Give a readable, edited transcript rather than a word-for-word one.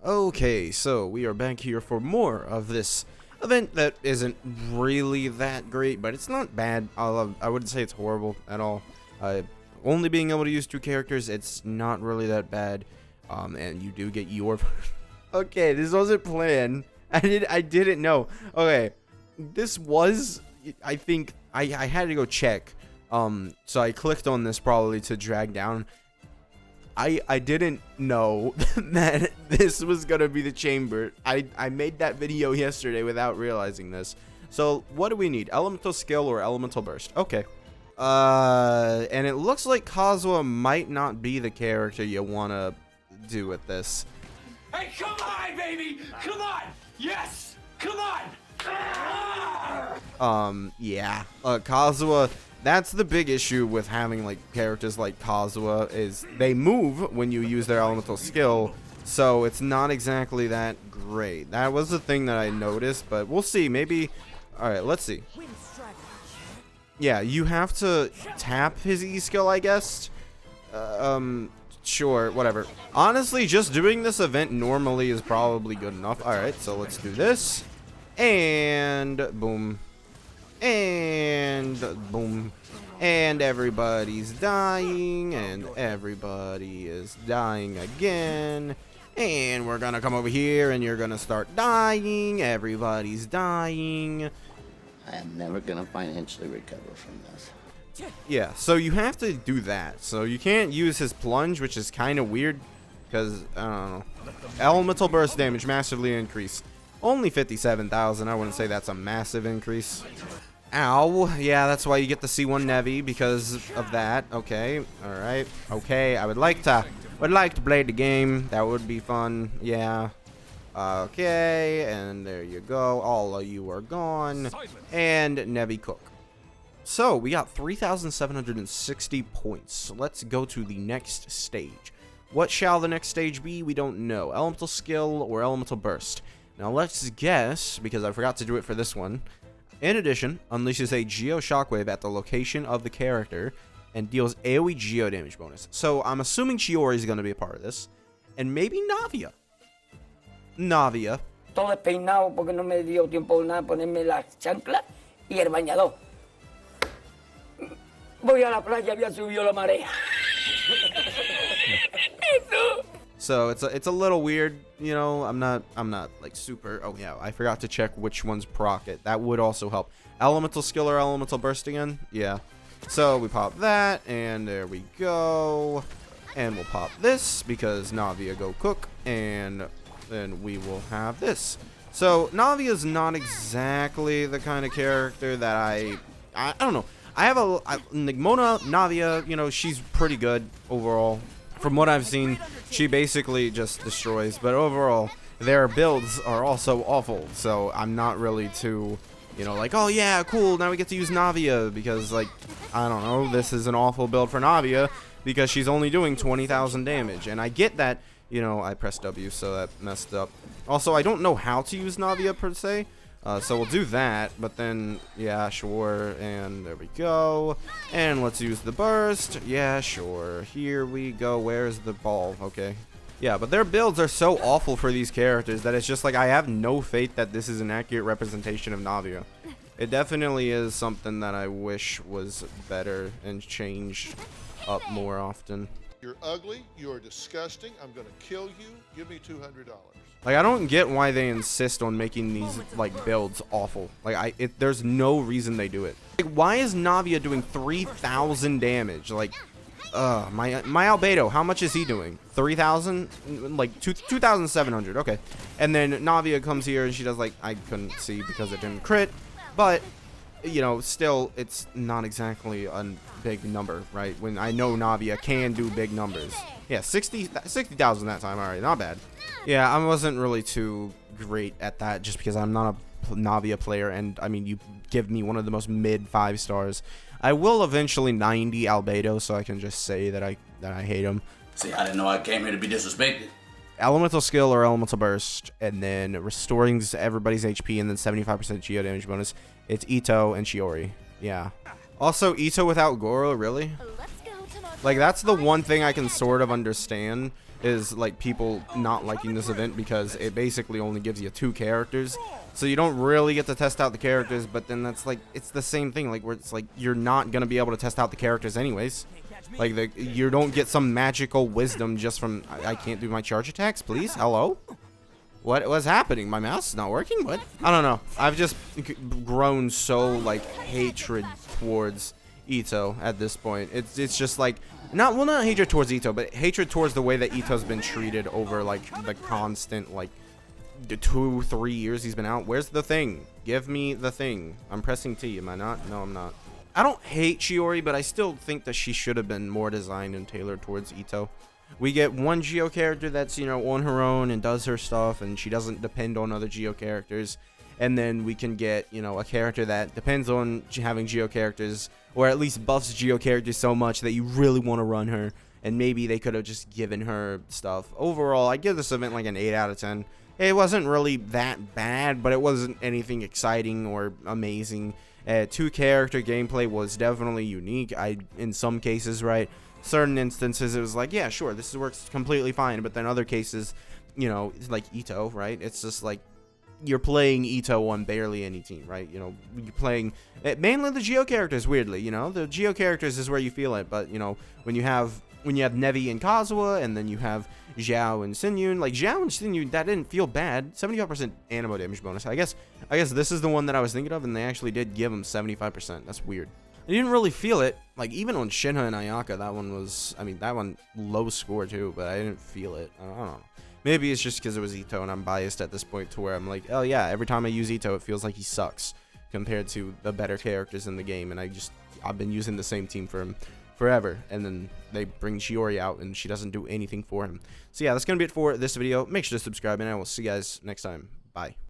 Okay, so we are back here for more of this event that isn't really that great, but it's not bad. I wouldn't say it's horrible at all. Only being able to use 2 characters, it's not really that bad. And you do get your... Okay, this wasn't planned. I didn't know. Okay, this was... I think I had to go check. So I clicked on this probably to drag down. I didn't know that this was gonna be the chamber. I made that video yesterday without realizing this. So what do we need? Elemental skill or elemental burst? Okay. And it looks like Kazuha might not be the character you wanna do with this. Hey, come on, baby! Come on! Yes! Come on! Yeah. Kazuha. That's the big issue with having like characters like Kazuha is they move when you use their elemental skill, so it's not exactly that great. That was the thing that I noticed, but we'll see. Maybe. All right, let's see. Yeah, you have to tap his E skill, I guess. Sure, whatever. Honestly, just doing this event normally is probably good enough. All right, so let's do this, and boom. And boom, and everybody's dying, and everybody is dying again, and we're gonna come over here and you're gonna start dying. Everybody's dying. I am never gonna financially recover from this. Yeah, so you have to do that. So you can't use his plunge, which is kind of weird because I don't know. Elemental burst damage massively increased. Only 57,000. I wouldn't say that's a massive increase. Ow. Yeah, that's why you get the C1 Nevi, because of that. Okay. All right. Okay. I would like to play the game. That would be fun. Yeah. Okay. And there you go. All of you are gone. And Nevi Cook. So we got 3,760 points. Let's go to the next stage. What shall the next stage be? We don't know. Elemental skill or elemental burst. Now let's guess, because I forgot to do it for this one. In addition, unleashes a Geo Shockwave at the location of the character and deals AoE Geo damage bonus. So I'm assuming Chiori is going to be a part of this. And maybe Navia. Navia. Todo despeinado porque no me dio tiempo nada ponerme la chancla y el bañador. Voy a la playa, había subido la marea. So it's a little weird, you know. I'm not like super. Oh yeah, I forgot to check which one's proc it. That would also help. Elemental skill or elemental burst again? Yeah. So we pop that, and there we go. And we'll pop this because Navia go cook, and then we will have this. So Navia is not exactly the kind of character that I don't know. I have Mona Navia. You know, she's pretty good overall. From what I've seen, she basically just destroys. But overall, their builds are also awful. So I'm not really too, you know, like, oh yeah, cool, now we get to use Navia. Because, like, I don't know, this is an awful build for Navia. Because she's only doing 20,000 damage. And I get that, you know, I pressed W, so that messed up. Also, I don't know how to use Navia per se. So we'll do that, but then, yeah, sure, and there we go, and let's use the burst, yeah, sure, here we go, where's the ball, okay, yeah, but their builds are so awful for these characters that it's just like, I have no faith that this is an accurate representation of Navia. It definitely is something that I wish was better and changed up more often. You're ugly, you're disgusting, I'm gonna kill you, give me $200. Like, I don't get why they insist on making these, like, builds awful. Like, there's no reason they do it. Like, why is Navia doing 3,000 damage? Like, my Albedo, how much is he doing? 3,000? Like, 2,700, okay. And then Navia comes here and she does, like, I couldn't see because it didn't crit. But, you know, still, it's not exactly a big number, right? When I know Navia can do big numbers. Yeah, 60,000 that time, alright, not bad. Yeah, I wasn't really too great at that just because I'm not a Navia player, and I mean, you give me one of the most mid 5 stars. I will eventually 90 Albedo, so I can just say that I hate him. See, I didn't know I came here to be disrespected. Elemental skill or elemental burst, and then restoring everybody's HP, and then 75% Geo damage bonus. It's Itto and Chiori. Yeah. Also, Itto without Goro, really? Like, that's the one thing I can sort of understand. is like people not liking this event because it basically only gives you 2 characters, so you don't really get to test out the characters. But then that's like, it's the same thing, like where it's like you're not gonna be able to test out the characters anyways. Like you don't get some magical wisdom just from I can't do my charge attacks, please. Hello, what was happening? My mouse is not working. What? I don't know. I've just grown so like hatred towards Itto at this point. It's just like not hatred towards Itto, but hatred towards the way that Itto's been treated over like the constant like the 2-3 years he's been out. Where's the thing? Give me the thing. I'm pressing T. Am I not? No, I'm not. I don't hate Chiori, but I still think that she should have been more designed and tailored towards Itto. We get one Geo character that's, you know, on her own and does her stuff, and she doesn't depend on other Geo characters. And then we can get, you know, a character that depends on having Geo characters, or at least buffs Geo characters so much that you really want to run her. And maybe they could have just given her stuff. Overall, I give this event like an 8 out of 10. It wasn't really that bad, but it wasn't anything exciting or amazing. 2-character gameplay was definitely unique. In some cases, right? Certain instances, it was like, yeah, sure, this works completely fine. But then other cases, you know, like Itto, right? It's just like, you're playing Itto on barely any team, right? You know, you're playing mainly the Geo characters. Weirdly, you know, the Geo characters is where you feel it. But you know, when you have Nevi and Kazuha, and then you have Xiao and Xinyun, like Xiao and Xinyun, that didn't feel bad. 75% animo damage bonus. I guess this is the one that I was thinking of, and they actually did give him 75%. That's weird. I didn't really feel it. Like even on Shinha and Ayaka, that one was, I mean, that one low score too, but I didn't feel it. I don't know. Maybe it's just because it was Itto and I'm biased at this point to where I'm like, oh yeah, every time I use Itto, it feels like he sucks compared to the better characters in the game. And I've been using the same team for him forever. And then they bring Chiori out and she doesn't do anything for him. So yeah, that's going to be it for this video. Make sure to subscribe and I will see you guys next time. Bye.